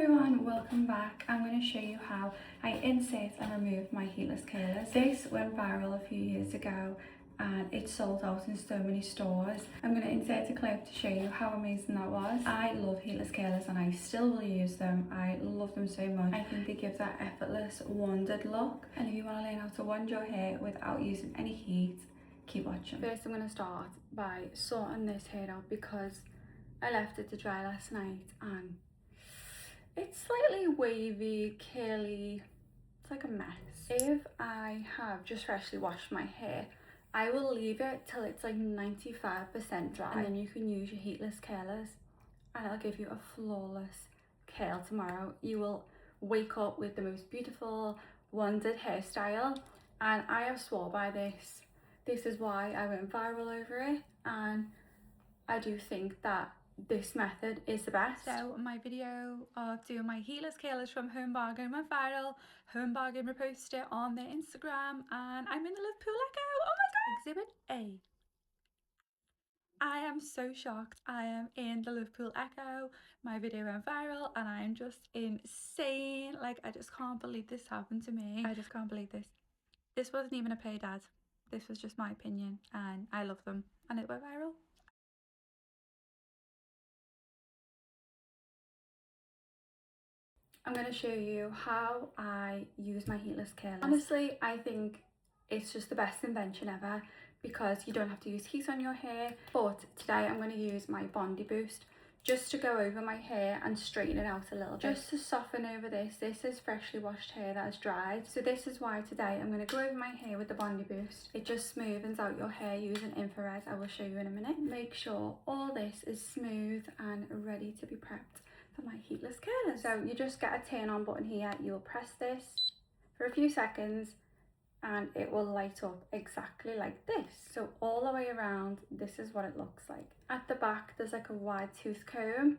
everyone, welcome back. I'm going to show you how I insert and remove my heatless curlers. This went viral a few years ago and it sold out in so many stores. I'm going to insert a clip to show you how amazing that was. I love heatless curlers and I still will use them. I love them so much. I think they give that effortless, wondered look. And if you want to learn how to wand your hair without using any heat, keep watching. First I'm going to start by sorting this hair out because I left it to dry last night and it's slightly wavy, curly, it's like a mess. If I have just freshly washed my hair, I will leave it till it's like 95% dry and then you can use your heatless curlers and it'll give you a flawless curl tomorrow. You will wake up with the most beautiful, wondered hairstyle, and I have swore by this. This is why I went viral over it, and I do think that this method is the best. So my video of doing my heatless curlers from Home Bargain went viral. Home Bargain reposted it on their Instagram and I'm in the Liverpool Echo. Oh my god! Exhibit A. I am so shocked. I am in the Liverpool Echo. My video went viral and I am just insane. Like, I just can't believe this happened to me. I just can't believe this. This wasn't even a paid ad. This was just my opinion and I love them and it went viral. I'm going to show you how I use my heatless curlers. Honestly, I think it's just the best invention ever because you don't have to use heat on your hair. But today I'm going to use my Bondi Boost just to go over my hair and straighten it out a little bit. Just to soften over this. This is freshly washed hair that has dried. So this is why today I'm going to go over my hair with the Bondi Boost. It just smoothens out your hair using infrared. I will show you in a minute. Make sure all this is smooth and ready to be prepped for my heatless curlers. So you just get a turn on button here, you'll press this for a few seconds and it will light up exactly like this. So all the way around, this is what it looks like. At the back there's like a wide tooth comb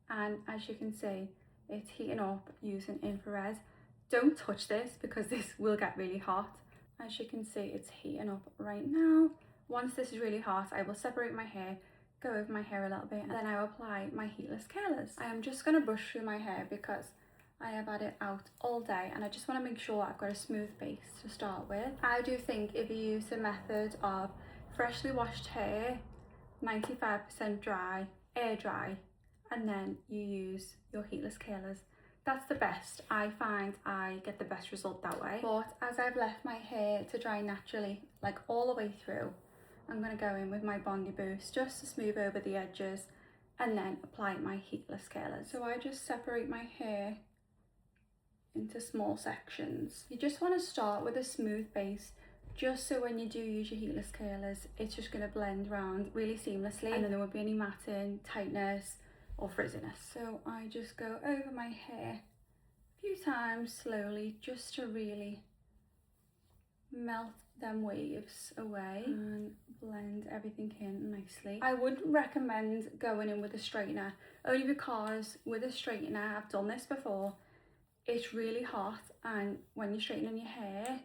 and as you can see it's heating up using infrared. Don't touch this because this will get really hot. As you can see, it's heating up right now. Once this is really hot, I will separate my hair, go over my hair a little bit, and then I will apply my heatless curlers. I am just going to brush through my hair because I have had it out all day and I just want to make sure I've got a smooth base to start with. I do think if you use the method of freshly washed hair, 95% dry, air dry, and then you use your heatless curlers, that's the best. I find I get the best result that way. But as I've left my hair to dry naturally, like all the way through, I'm going to go in with my Bondi Boost just to smooth over the edges and then apply my heatless curlers. So I just separate my hair into small sections. You just want to start with a smooth base just so when you do use your heatless curlers, it's just going to blend around really seamlessly and then there won't be any matting, tightness or frizziness. So I just go over my hair a few times slowly just to really melt them waves away and blend everything in nicely. I wouldn't recommend going in with a straightener only because with a straightener, I've done this before, it's really hot and when you're straightening your hair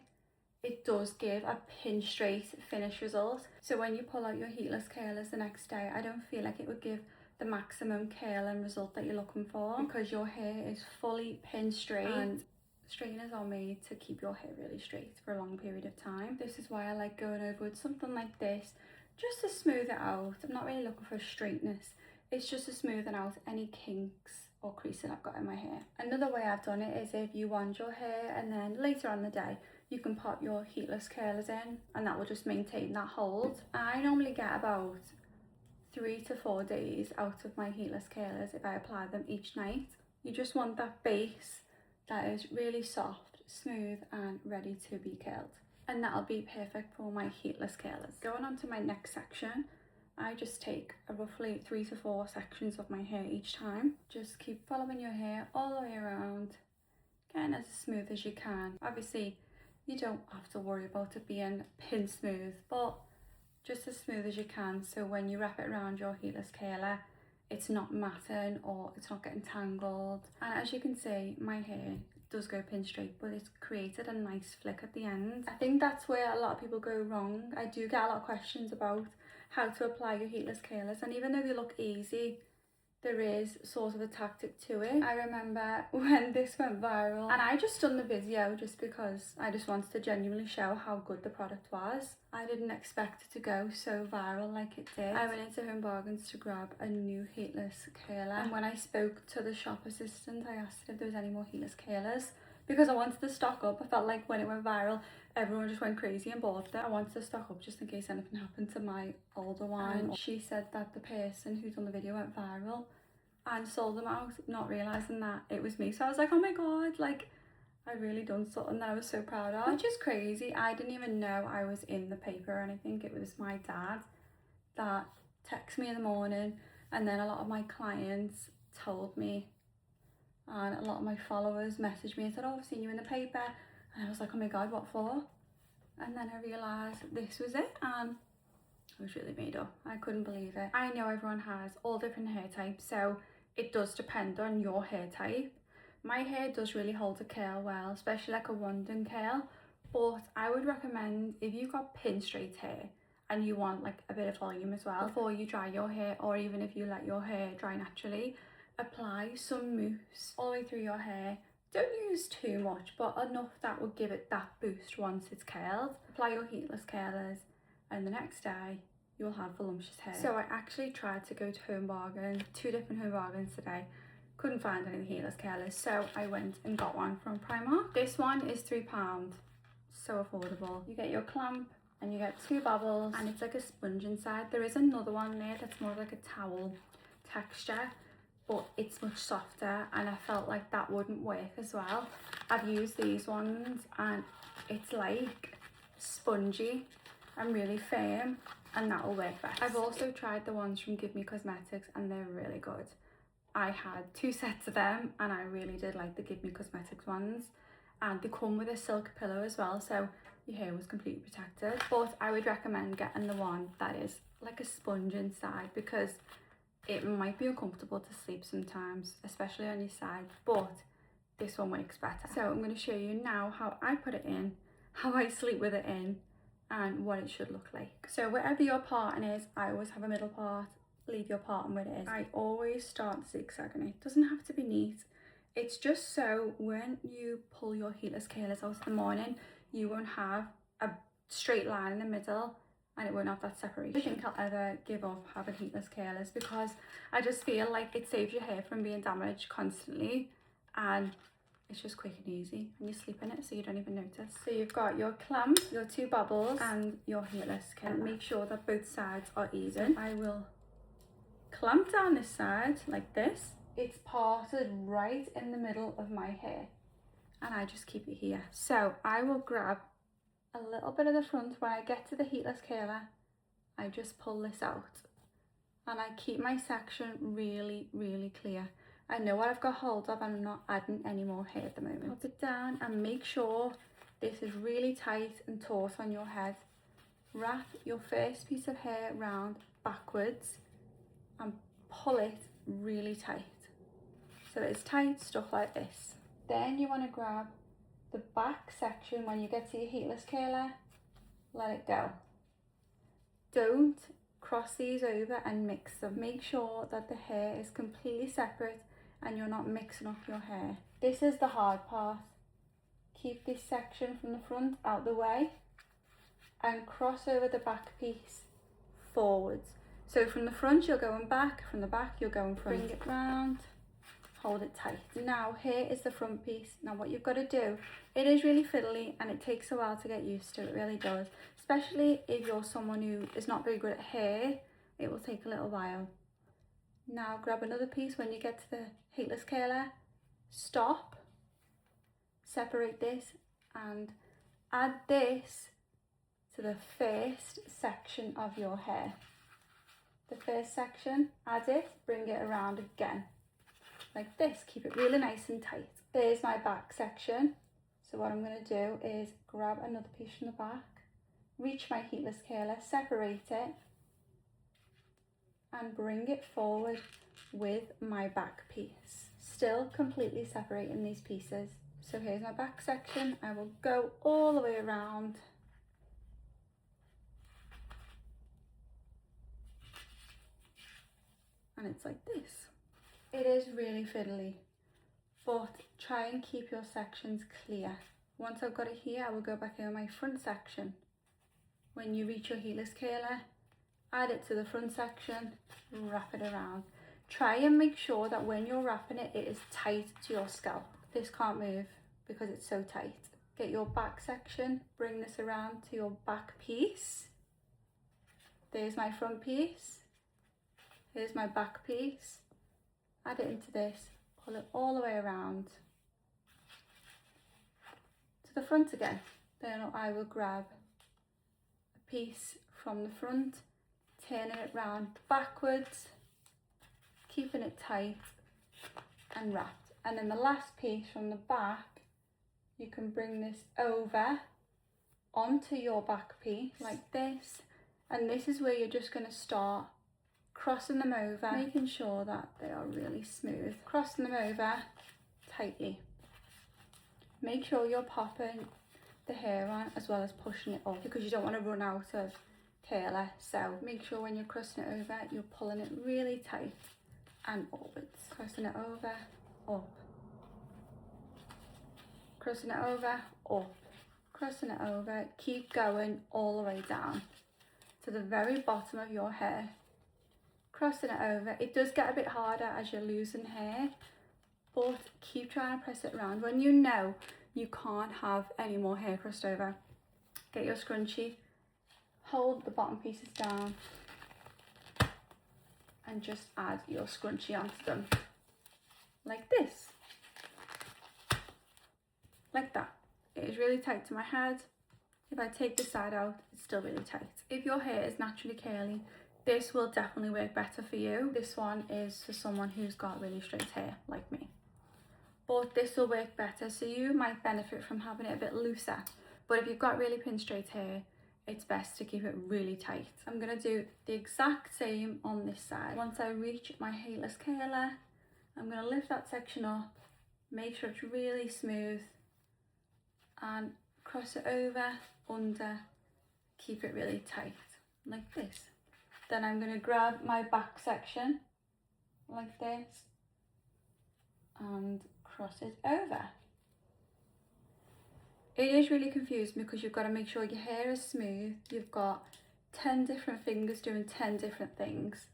it does give a pin straight finish result. So when you pull out your heatless curlers the next day, I don't feel like it would give the maximum curl and result that you're looking for because your hair is fully pin straight and straighteners are made to keep your hair really straight for a long period of time. This is why I like going over with something like this just to smooth it out. I'm not really looking for straightness, it's just to smoothen out any kinks or creasing I've got in my hair. Another way I've done it is if you wand your hair and then later on the day you can pop your heatless curlers in and that will just maintain that hold. I normally get about 3 to 4 days out of my heatless curlers if I apply them each night. You just want that base that is really soft, smooth and ready to be curled, and that'll be perfect for my heatless curlers. Going on to my next section, I just take a roughly 3 to 4 sections of my hair each time. Just keep following your hair all the way around, getting as smooth as you can. Obviously you don't have to worry about it being pin smooth, but just as smooth as you can so when you wrap it around your heatless curler it's not matting or it's not getting tangled. And as you can see, my hair does go pin straight, but it's created a nice flick at the end. I think that's where a lot of people go wrong. I do get a lot of questions about how to apply your heatless curlers, and even though they look easy, there is sort of a tactic to it. I remember when this went viral, and I just done the video just because I just wanted to genuinely show how good the product was. I didn't expect it to go so viral like it did. I went into Home Bargains to grab a new heatless curler, and when I spoke to the shop assistant, I asked if there was any more heatless curlers because I wanted to stock up. I felt like when it went viral, everyone just went crazy and bought them. I wanted to stock up just in case anything happened to my older one. And she said that the person who done the video went viral and sold them out, not realising that it was me. So I was like, oh my god, like, I really done something that I was so proud of. Which is crazy. I didn't even know I was in the paper or anything. It was my dad that texted me in the morning, and then a lot of my clients told me, and a lot of my followers messaged me and said, oh, I've seen you in the paper. And I was like, oh my god, what for? And then I realised this was it, and I was really made up. I couldn't believe it. I know everyone has all different hair types, so it does depend on your hair type. My hair does really hold a curl well, especially like a London curl, but I would recommend if you've got pin straight hair and you want like a bit of volume as well, before you dry your hair, or even if you let your hair dry naturally, apply some mousse all the way through your hair. Don't use too much, but enough that will give it that boost once it's curled. Apply your heatless curlers, and the next day you'll have voluptuous hair. So I actually tried to go to Home Bargains, 2 different Home Bargains today. Couldn't find any heatless curlers, so I went and got one from Primark. This one is £3, so affordable. You get your clamp and you get 2 bubbles, and it's like a sponge inside. There is another one there that's more like a towel texture, but it's much softer, and I felt like that wouldn't work as well. I've used these ones and it's like spongy and really firm, and that will work best. I've also tried the ones from Give Me Cosmetics, and they're really good. I had 2 sets of them, and I really did like the Give Me Cosmetics ones, and they come with a silk pillow as well, so your hair was completely protected. But I would recommend getting the one that is like a sponge inside, because it might be uncomfortable to sleep sometimes, especially on your side, but this one works better. So I'm going to show you now how I put it in, how I sleep with it in, and what it should look like. So wherever your parting is, I always have a middle part, leave your parting where it is. I always start zigzagging it. It doesn't have to be neat. It's just so when you pull your heatless curlers out in the morning, you won't have a straight line in the middle, and it won't have that separation. I don't think I'll ever give up having heatless curlers, because I just feel like it saves your hair from being damaged constantly, and it's just quick and easy, and you sleep in it so you don't even notice. So you've got your clamp, your 2 bubbles, and your heatless curler. And make sure that both sides are even. I will clamp down this side like this. It's parted right in the middle of my hair, and I just keep it here. So I will grab a little bit of the front. When I get to the heatless curler, I just pull this out, and I keep my section really, really clear. I know what I've got hold of, and I'm not adding any more hair at the moment. Pop it down and make sure this is really tight and taut on your head. Wrap your first piece of hair round backwards and pull it really tight, so it's tight, stuck like this. Then you want to grab the back section. When you get to your heatless curler, let it go. Don't cross these over and mix them. Make sure that the hair is completely separate and you're not mixing up your hair. This is the hard part. Keep this section from the front out the way and cross over the back piece forwards. So from the front you're going back, from the back you're going front. Bring it round, hold it tight. Now here is the front piece. Now what you've got to do, it is really fiddly and it takes a while to get used to, it really does. Especially if you're someone who is not very good at hair, it will take a little while. Now grab another piece. When you get to the heatless curler, stop, separate this and add this to the first section of your hair. The first section, add it, bring it around again, like this. Keep it really nice and tight. There's my back section. So what I'm going to do is grab another piece from the back, reach my heatless curler, separate it, and bring it forward with my back piece. Still completely separating these pieces. So here's my back section. I will go all the way around. And it's like this. It is really fiddly, but try and keep your sections clear. Once I've got it here, I will go back over my front section. When you reach your heatless curler, add it to the front section, wrap it around. Try and make sure that when you're wrapping it, it is tight to your scalp. This can't move because it's so tight. Get your back section, bring this around to your back piece. There's my front piece. Here's my back piece. Add it into this, pull it all the way around to the front again. Then I will grab a piece from the front, turning it round backwards, keeping it tight and wrapped. And then the last piece from the back, you can bring this over onto your back piece like this. And this is where you're just going to start crossing them over, making sure that they are really smooth. Crossing them over tightly. Make sure you're popping the hair on as well as pushing it up, because you don't want to run out of curler. So make sure when you're crossing it over, you're pulling it really tight and upwards. Crossing it over, up. Crossing it over, up. Crossing it over. Keep going all the way down to the very bottom of your hair. Crossing it over. It does get a bit harder as you're losing hair, but keep trying to press it around. When you know you can't have any more hair crossed over, get your scrunchie, hold the bottom pieces down and just add your scrunchie onto them like this, like that. It is really tight to my head. If I take this side out, it's still really tight. If your hair is naturally curly, this will definitely work better for you. This one is for someone who's got really straight hair like me. But this will work better, so you might benefit from having it a bit looser. But if you've got really pin straight hair, it's best to keep it really tight. I'm going to do the exact same on this side. Once I reach my heatless curler, I'm going to lift that section up, make sure it's really smooth, and cross it over, under, keep it really tight, like this. Then I'm going to grab my back section, like this, and cross it over. It is really confusing because you've got to make sure your hair is smooth. You've got 10 different fingers doing 10 different things.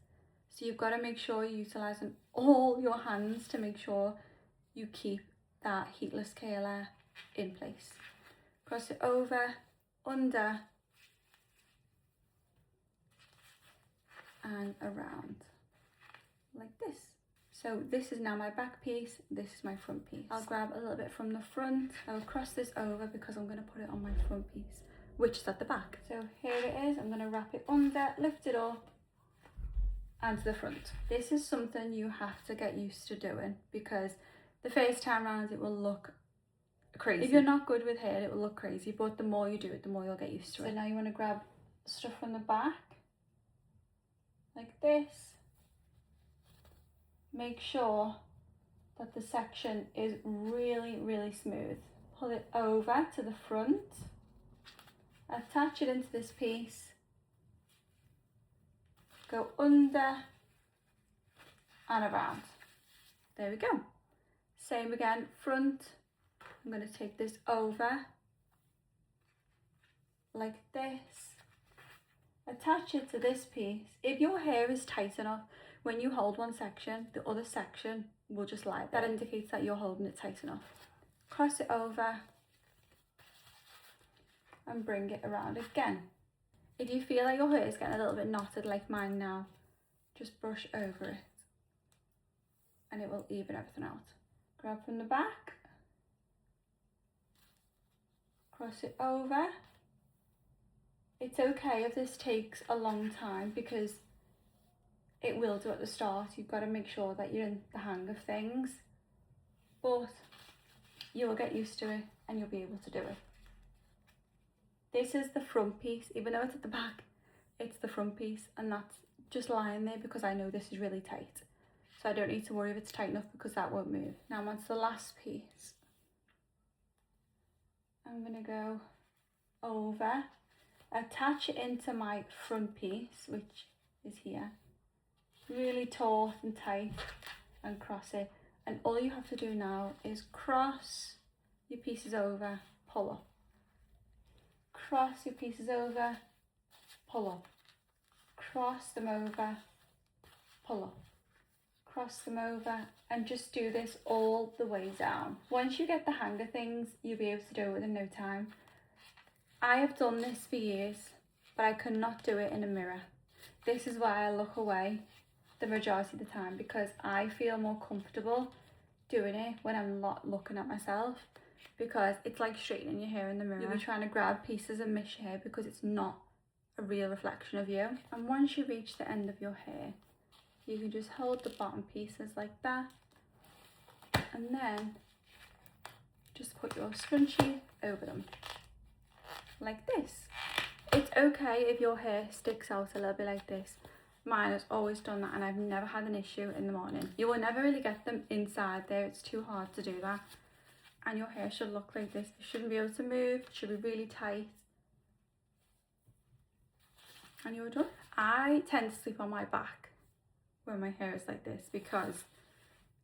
So you've got to make sure you're utilising all your hands to make sure you keep that heatless curler in place. Cross it over, under, and around, like this. So this is now my back piece, this is my front piece. I'll grab a little bit from the front. I'll cross this over because I'm going to put it on my front piece, which is at the back. So here it is. I'm going to wrap it under, lift it up, and to the front. This is something you have to get used to doing, because the first time round it will look crazy. If you're not good with hair, it will look crazy, but the more you do it, the more you'll get used to it. So now you want to grab stuff from the back, like this. Make sure that the section is really, really smooth. Pull it over to the front, attach it into this piece, go under and around. There we go. Same again, front. I'm going to take this over like this, attach it to this piece. If your hair is tight enough, when you hold one section, the other section will just lie there. That indicates that you're holding it tight enough. Cross it over and bring it around again. If you feel like your hair is getting a little bit knotted like mine now, just brush over it and it will even everything out. Grab from the back, cross it over. It's okay if this takes a long time, because it will do at the start. You've got to make sure that you're in the hang of things, but you will get used to it and you'll be able to do it. This is the front piece. Even though it's at the back, it's the front piece, and that's just lying there because I know this is really tight. So I don't need to worry if it's tight enough, because that won't move. Now onto the last piece. I'm going to go over, attach it into my front piece, which is here. Really taut and tight, and cross it. And all you have to do now is cross your pieces over, pull up. Cross your pieces over, pull up. Cross them over, pull up. Cross them over, and just do this all the way down. Once you get the hang of things, you'll be able to do it within no time. I have done this for years, but I could not do it in a mirror. This is why I look away the majority of the time, because I feel more comfortable doing it when I'm not looking at myself, because it's like straightening your hair in the mirror. You'll be trying to grab pieces and miss your hair because it's not a real reflection of you. And once you reach the end of your hair, you can just hold the bottom pieces like that, and then just put your scrunchie over them like this. It's okay if your hair sticks out a little bit like this. Mine has always done that, and I've never had an issue in the morning. You will never really get them inside there, it's too hard to do that. And your hair should look like this. It shouldn't be able to move, it should be really tight. And you're done. I tend to sleep on my back when my hair is like this, because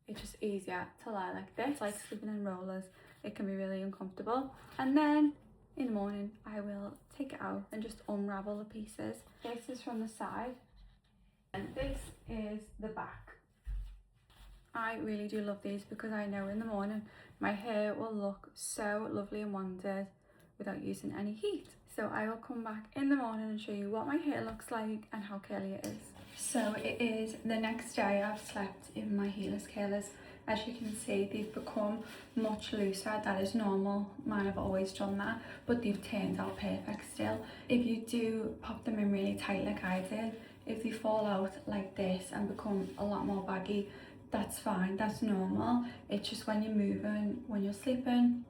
it's just easier to lie like this. It's like sleeping in rollers. It can be really uncomfortable. And then in the morning I will take it out and just unravel the pieces. This is from the side and this is the back. I really do love these because I know in the morning my hair will look so lovely and wondered without using any heat. So I will come back in the morning and show you what my hair looks like and how curly it is. So it is the next day I've slept in my heatless curlers. As you can see, they've become much looser. That is normal. Mine have always done that, but they've turned out perfect still. If you do pop them in really tight like I did, if they fall out like this and become a lot more baggy, that's fine, that's normal. It's just when you're moving, when you're sleeping,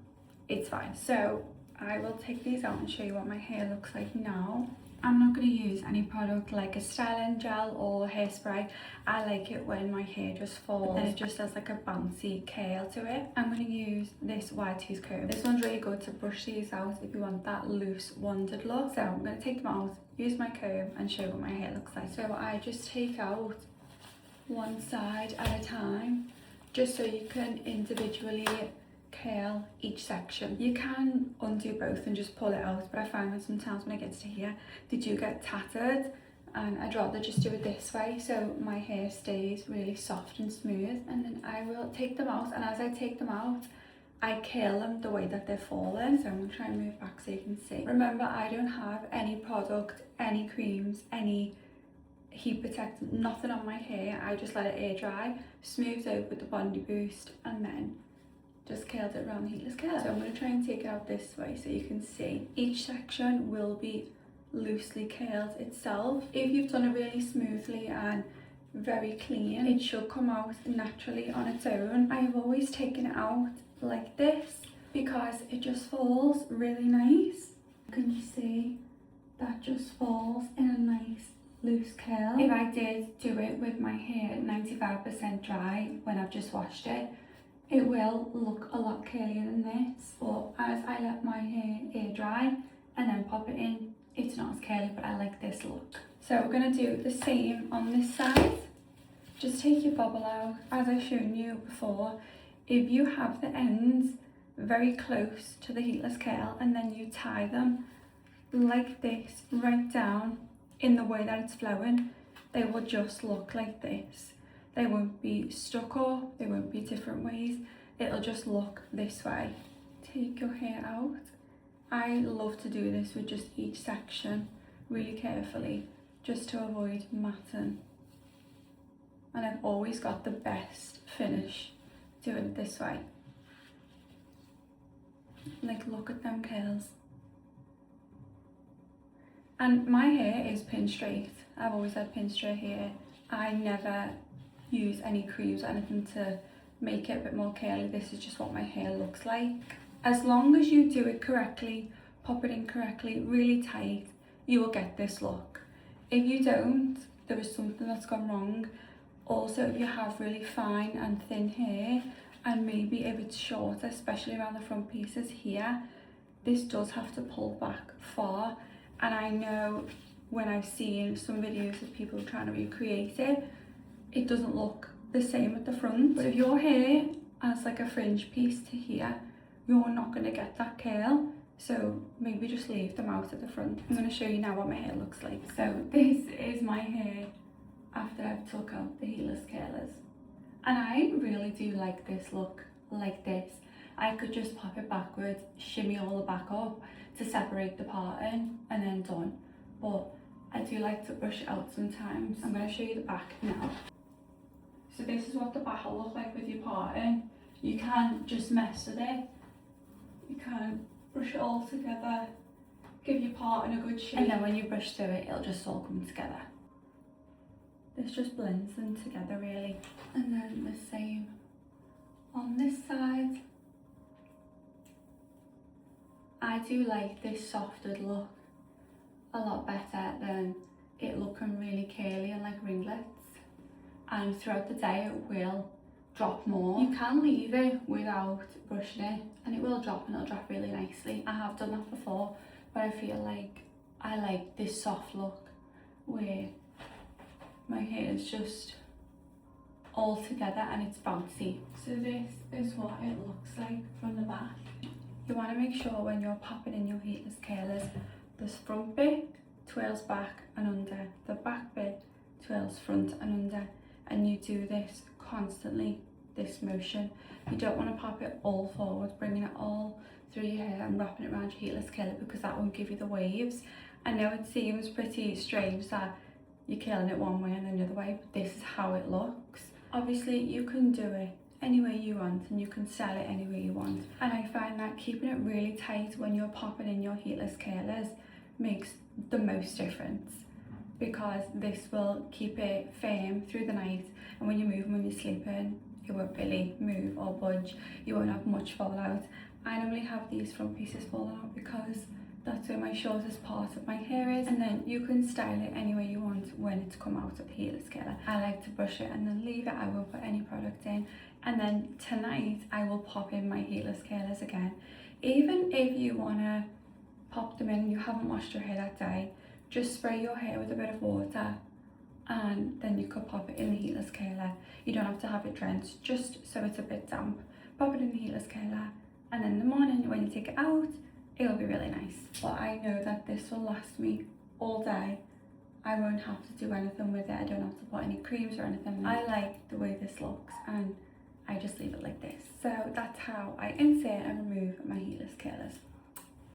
it's fine. So I will take these out and show you what my hair looks like now. I'm not going to use any product like a styling gel or hairspray. I like it when my hair just falls and it just has like a bouncy curl to it. I'm going to use this wide tooth comb. This one's really good to brush these out if you want that loose wondered look. So I'm going to take them out, use my comb and show you what my hair looks like. So I just take out one side at a time, just so you can individually curl each section. You can undo both and just pull it out, but I find that sometimes when it gets to here they do get tattered, and I'd rather just do it this way so my hair stays really soft and smooth. And then I will take them out, and as I take them out I curl them the way that they're falling. So I'm going to try and move back so you can see. Remember, I don't have any product, any creams, any heat protectant, nothing on my hair. I just let it air dry, smoothed over with the Bondi Boost, and then just curled it around the heatless curl. So I'm going to try and take it out this way so you can see. Each section will be loosely curled itself. If you've done it really smoothly and very clean, it should come out naturally on its own. I have always taken it out like this because it just falls really nice. Can you see? That just falls in a nice loose curl. If I did do it with my hair 95% dry when I've just washed it, it will look a lot curlier than this. But as I let my hair air dry and then pop it in, it's not as curly, but I like this look. So we're going to do the same on this side. Just take your bobble out. As I've shown you before, if you have the ends very close to the heatless curl and then you tie them like this right down in the way that it's flowing, they will just look like this. They won't be stuck up, they won't be different ways, it'll just look this way. Take your hair out. I love to do this with just each section really carefully, just to avoid matting. And I've always got the best finish doing it this way. Like, look at them curls. And my hair is pin straight. I've always had pin straight hair. I never use any creams or anything to make it a bit more curly. This is just what my hair looks like. As long as you do it correctly, pop it in correctly, really tight, you will get this look. If you don't, there is something that's gone wrong. Also, if you have really fine and thin hair and maybe if it's shorter, especially around the front pieces here, this does have to pull back far. And I know when I've seen some videos of people trying to recreate it, it doesn't look the same at the front. But if your hair has like a fringe piece to here, you're not going to get that curl. So maybe just leave them out at the front. I'm going to show you now what my hair looks like. So this is my hair after I've took out the heatless curlers. And I really do like this look, like this. I could just pop it backwards, shimmy all the back up to separate the parting, and then done. But I do like to brush it out sometimes. I'm going to show you the back now. So this is what the back will look like with your parting. You can just mess with it. You can brush it all together, give your parting a good shape, and then when you brush through it, it'll just all come together. This just blends them together really. And then the same on this side. I do like this softer look a lot better than it looking really curly and like ringlets. And throughout the day it will drop more. You can leave it without brushing it and it will drop, and it'll drop really nicely. I have done that before, but I feel like I like this soft look where my hair is just all together and it's bouncy. So this is what it looks like from the back. You want to make sure when you're popping in your heatless curlers, this front bit twirls back and under, the back bit twirls front and under, and you do this constantly, this motion. You don't want to pop it all forward, bringing it all through your hair and wrapping it around your heatless curler, because that won't give you the waves. I know it seems pretty strange that you're curling it one way and then the other way, but this is how it looks. Obviously you can do it any way you want and you can style it any way you want, and I find that keeping it really tight when you're popping in your heatless curlers makes the most difference, because this will keep it firm through the night, and when you move them when you're sleeping, it won't really move or budge. You won't have much fallout. I normally have these front pieces falling out because that's where my shortest part of my hair is, and then you can style it any way you want when it's come out of the heatless curler. I like to brush it and then leave it. I won't put any product in, and then tonight I will pop in my heatless curlers again. Even if you want to pop them in and you haven't washed your hair that day, just spray your hair with a bit of water and then you could pop it in the heatless curler. You don't have to have it drenched, just so it's a bit damp. Pop it in the heatless curler, and then in the morning when you take it out, it'll be really nice. But I know that this will last me all day. I won't have to do anything with it. I don't have to put any creams or anything. I like the way this looks and I just leave it like this. So that's how I insert and remove my heatless curlers.